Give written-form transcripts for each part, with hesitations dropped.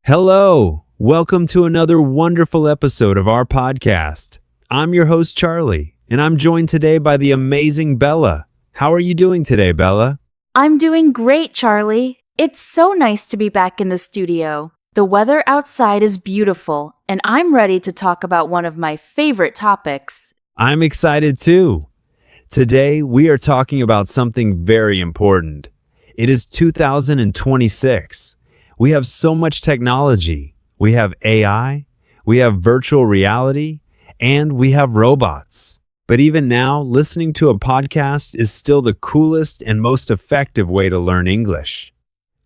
Hello, welcome to another wonderful episode of our podcast. I'm your host, Charlie, and I'm joined today by the amazing Bella. How are you doing today, Bella? I'm doing great, Charlie. It's so nice to be back in the studio. The weather outside is beautiful, and I'm ready to talk about one of my favorite topics. I'm excited too. Today, we are talking about something very important. It is 2026. We have so much technology. We have AI, we have virtual reality, and we have robots. But even now, listening to a podcast is still the coolest and most effective way to learn English.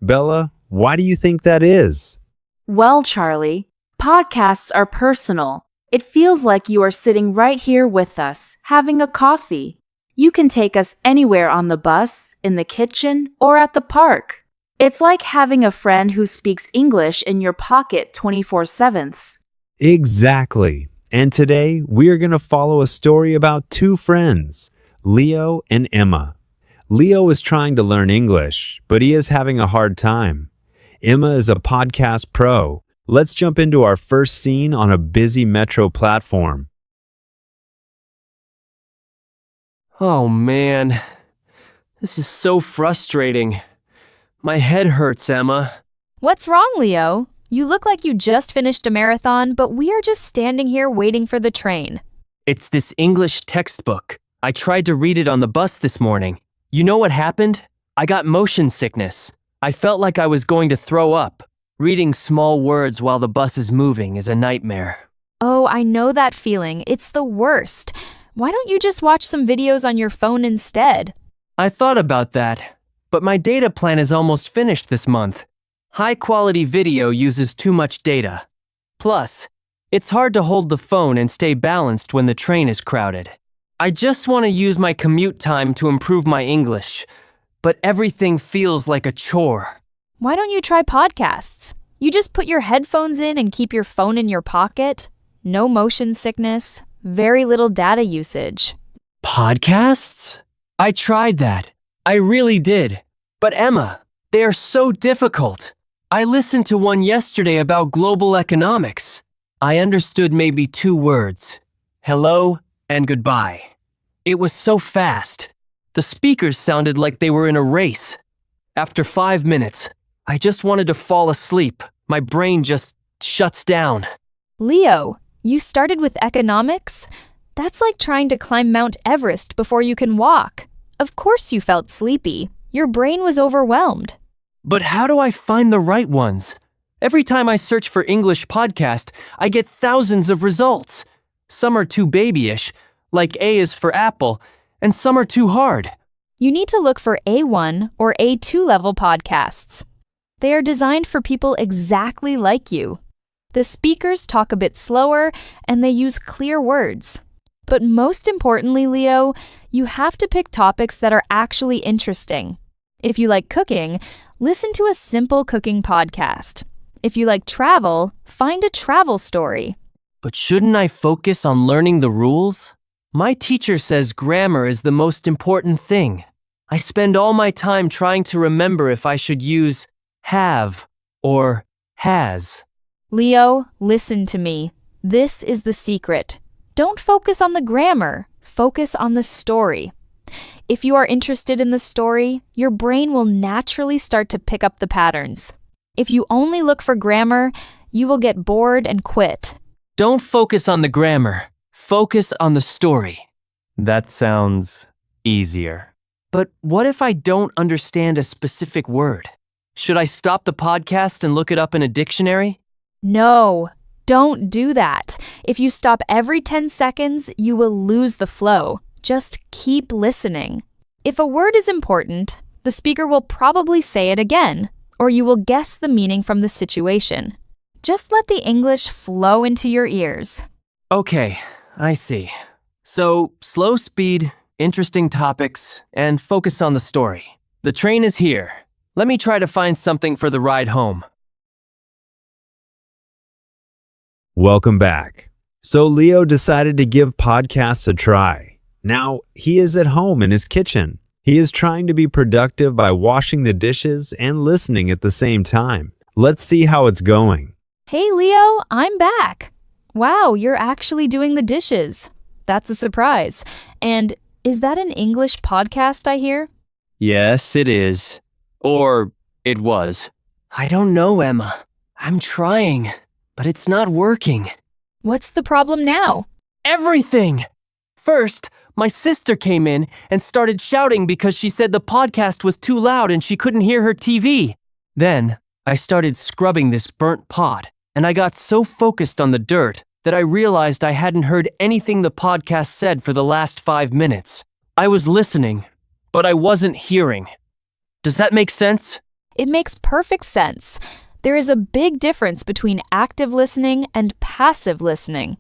Bella, why do you think that is? Well, Charlie, podcasts are personal. It feels like you are sitting right here with us, having a coffee. You can take us anywhere on the bus, in the kitchen, or at the park. It's like having a friend who speaks English in your pocket 24/7. Exactly. And today, we are going to follow a story about two friends, Leo and Emma. Leo is trying to learn English, but he is having a hard time. Emma is a podcast pro. Let's jump into our first scene on a busy metro platform. Oh man, this is so frustrating. My head hurts, Emma. What's wrong, Leo? You look like you just finished a marathon, but we are just standing here waiting for the train. It's this English textbook. I tried to read it on the bus this morning. You know what happened? I got motion sickness. I felt like I was going to throw up. Reading small words while the bus is moving is a nightmare. Oh, I know that feeling. It's the worst. Why don't you just watch some videos on your phone instead? I thought about that, but my data plan is almost finished this month. High-quality video uses too much data. Plus, it's hard to hold the phone and stay balanced when the train is crowded. I just want to use my commute time to improve my English, but everything feels like a chore. Why don't you try podcasts? You just put your headphones in and keep your phone in your pocket. No motion sickness, very little data usage. Podcasts? I tried that. I really did. But Emma, they are so difficult. I listened to one yesterday about global economics. I understood maybe 2 words. Hello and goodbye. It was so fast. The speakers sounded like they were in a race. After 5 minutes, I just wanted to fall asleep. My brain just shuts down. Leo, you started with economics? That's like trying to climb Mount Everest before you can walk. Of course you felt sleepy. Your brain was overwhelmed. But how do I find the right ones? Every time I search for English podcast, I get thousands of results. Some are too babyish, like A is for apple, and some are too hard. You need to look for A1 or A2 level podcasts. They are designed for people exactly like you. The speakers talk a bit slower and they use clear words. But most importantly, Leo, you have to pick topics that are actually interesting. If you like cooking, listen to a simple cooking podcast. If you like travel, find a travel story. But shouldn't I focus on learning the rules? My teacher says grammar is the most important thing. I spend all my time trying to remember if I should use have or has. Leo, listen to me. This is the secret. Don't focus on the grammar. Focus on the story. If you are interested in the story, your brain will naturally start to pick up the patterns. If you only look for grammar, you will get bored and quit. Don't focus on the grammar. Focus on the story. That sounds easier. But what if I don't understand a specific word? Should I stop the podcast and look it up in a dictionary? No, don't do that. If you stop every 10 seconds, you will lose the flow. Just keep listening. If a word is important, the speaker will probably say it again, or you will guess the meaning from the situation. Just let the English flow into your ears. Okay, I see. So, slow speed, interesting topics, and focus on the story. The train is here. Let me try to find something for the ride home. Welcome back. So Leo decided to give podcasts a try. Now, he is at home in his kitchen. He is trying to be productive by washing the dishes and listening at the same time. Let's see how it's going. Hey, Leo, I'm back. Wow, you're actually doing the dishes. That's a surprise. And is that an English podcast I hear? Yes, it is. Or it was. I don't know, Emma. I'm trying, but it's not working. What's the problem now? Everything! First, my sister came in and started shouting because she said the podcast was too loud and she couldn't hear her TV. Then, I started scrubbing this burnt pot, and I got so focused on the dirt that I realized I hadn't heard anything the podcast said for the last 5 minutes. I was listening, but I wasn't hearing. Does that make sense? It makes perfect sense. There is a big difference between active listening and passive listening.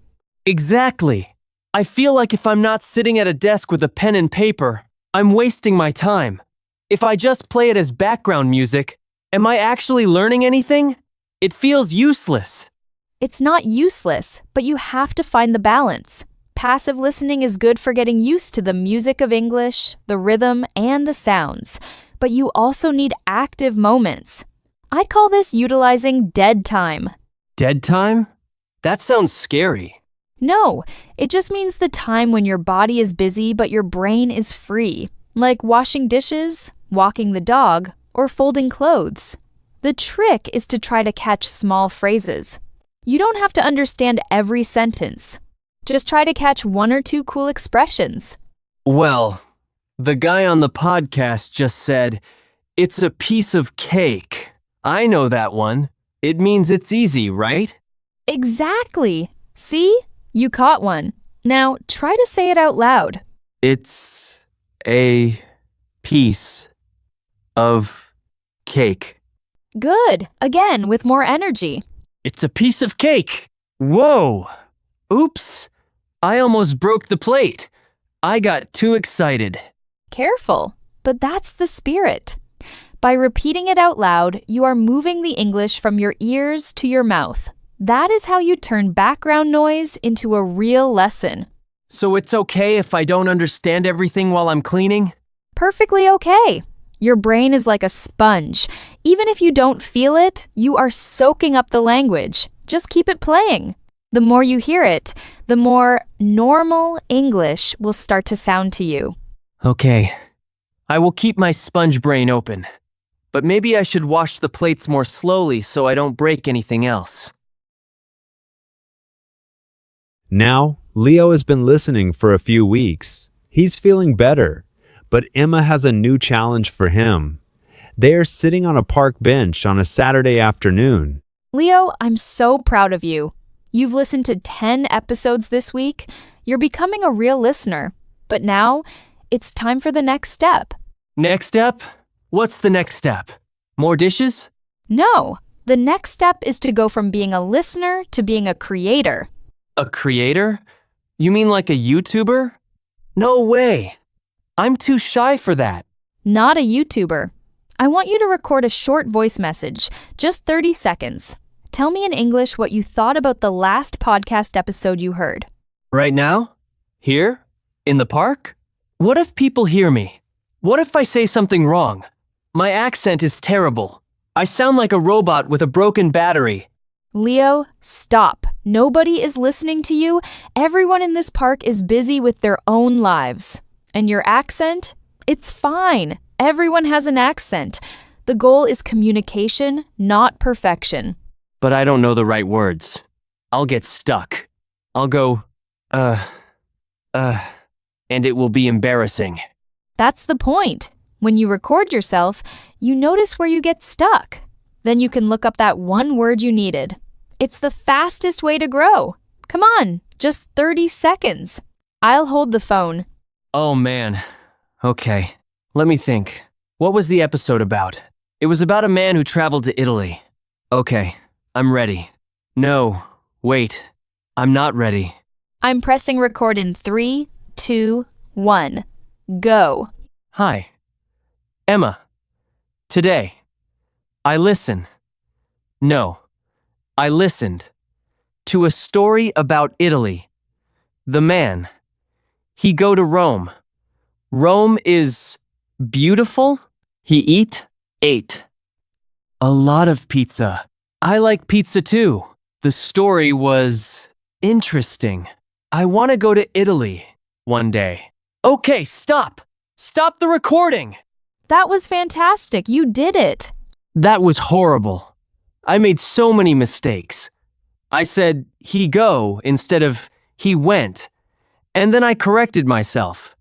Exactly. I feel like if I'm not sitting at a desk with a pen and paper, I'm wasting my time. If I just play it as background music, am I actually learning anything? It feels useless. It's not useless, but you have to find the balance. Passive listening is good for getting used to the music of English, the rhythm, and the sounds. But you also need active moments. I call this utilizing dead time. Dead time? That sounds scary. No, it just means the time when your body is busy but your brain is free, like washing dishes, walking the dog, or folding clothes. The trick is to try to catch small phrases. You don't have to understand every sentence. Just try to catch 1 or 2 cool expressions. Well, the guy on the podcast just said, "It's a piece of cake." I know that one. It means it's easy, right? Exactly. See? You caught one. Now try to say it out loud. It's a piece of cake. Good. Again, with more energy. It's a piece of cake. Whoa. Oops. I almost broke the plate. I got too excited. Careful. But that's the spirit. By repeating it out loud, you are moving the English from your ears to your mouth. That is how you turn background noise into a real lesson. So it's okay if I don't understand everything while I'm cleaning? Perfectly okay. Your brain is like a sponge. Even if you don't feel it, you are soaking up the language. Just keep it playing. The more you hear it, the more normal English will start to sound to you. Okay. I will keep my sponge brain open. But maybe I should wash the plates more slowly so I don't break anything else. Now, Leo has been listening for a few weeks. He's feeling better, but Emma has a new challenge for him. They are sitting on a park bench on a Saturday afternoon. Leo, I'm so proud of you. You've listened to 10 episodes this week. You're becoming a real listener. But now, it's time for the next step. Next step? What's the next step? More dishes? No, the next step is to go from being a listener to being a creator. A creator? You mean like a YouTuber? No way. I'm too shy for that. Not a YouTuber. I want you to record a short voice message, just 30 seconds. Tell me in English what you thought about the last podcast episode you heard. Right now? Here? In the park? What if people hear me? What if I say something wrong? My accent is terrible. I sound like a robot with a broken battery. Leo, stop. Nobody is listening to you. Everyone in this park is busy with their own lives. And your accent? It's fine. Everyone has an accent. The goal is communication, not perfection. But I don't know the right words. I'll get stuck. I'll go, and it will be embarrassing. That's the point. When you record yourself, you notice where you get stuck. Then you can look up that one word you needed. It's the fastest way to grow. Come on, just 30 seconds. I'll hold the phone. Oh man. Okay, let me think. What was the episode about? It was about a man who traveled to Italy. Okay, I'm ready. No, wait. I'm not ready. I'm pressing record in 3, 2, 1. Go. Hi. Emma. Today. I listen. No. I listened. To a story about Italy. The man. He go to Rome. Rome is beautiful. He ate a lot of pizza. I like pizza too. The story was interesting. I want to go to Italy one day. Okay, stop! Stop the recording! That was fantastic. You did it. That was horrible. I made so many mistakes. I said, he go instead of he went. And then I corrected myself.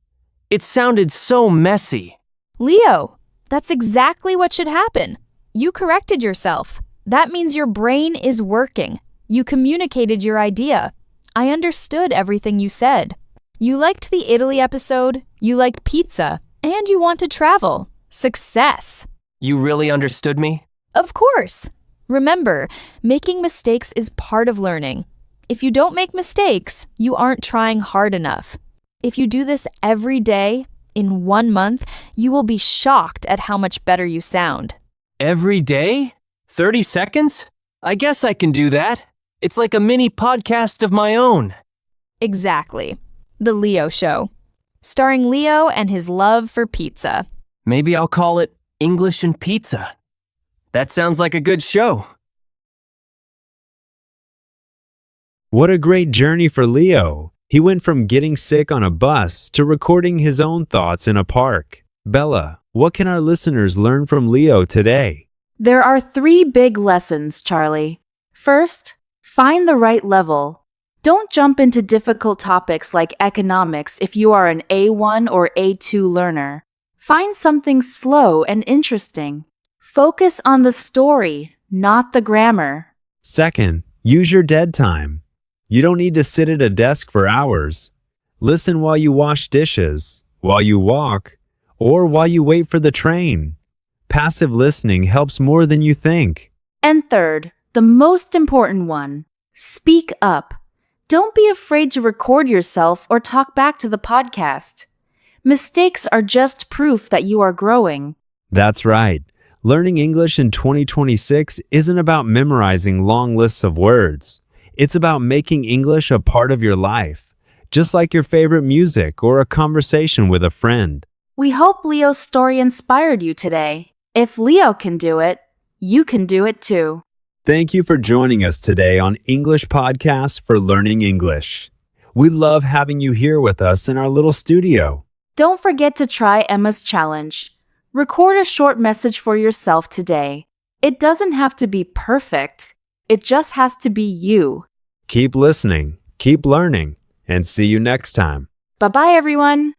It sounded so messy. Leo, that's exactly what should happen. You corrected yourself. That means your brain is working. You communicated your idea. I understood everything you said. You liked the Italy episode, you like pizza, and you want to travel. Success. You really understood me? Of course. Remember, making mistakes is part of learning. If you don't make mistakes, you aren't trying hard enough. If you do this every day, in 1 month, you will be shocked at how much better you sound. Every day? 30 seconds? I guess I can do that. It's like a mini podcast of my own. Exactly. The Leo Show. Starring Leo and his love for pizza. Maybe I'll call it English and Pizza. That sounds like a good show. What a great journey for Leo. He went from getting sick on a bus to recording his own thoughts in a park. Bella, what can our listeners learn from Leo today? There are 3 big lessons, Charlie. First, find the right level. Don't jump into difficult topics like economics if you are an A1 or A2 learner. Find something slow and interesting. Focus on the story, not the grammar. Second, use your dead time. You don't need to sit at a desk for hours. Listen while you wash dishes, while you walk, or while you wait for the train. Passive listening helps more than you think. And third, the most important one, speak up. Don't be afraid to record yourself or talk back to the podcast. Mistakes are just proof that you are growing. That's right. Learning English in 2026 isn't about memorizing long lists of words. It's about making English a part of your life, just like your favorite music or a conversation with a friend. We hope Leo's story inspired you today. If Leo can do it, you can do it too. Thank you for joining us today on English Podcasts for Learning English. We love having you here with us in our little studio. Don't forget to try Emma's challenge. Record a short message for yourself today. It doesn't have to be perfect. It just has to be you. Keep listening, keep learning, and see you next time. Bye-bye, everyone.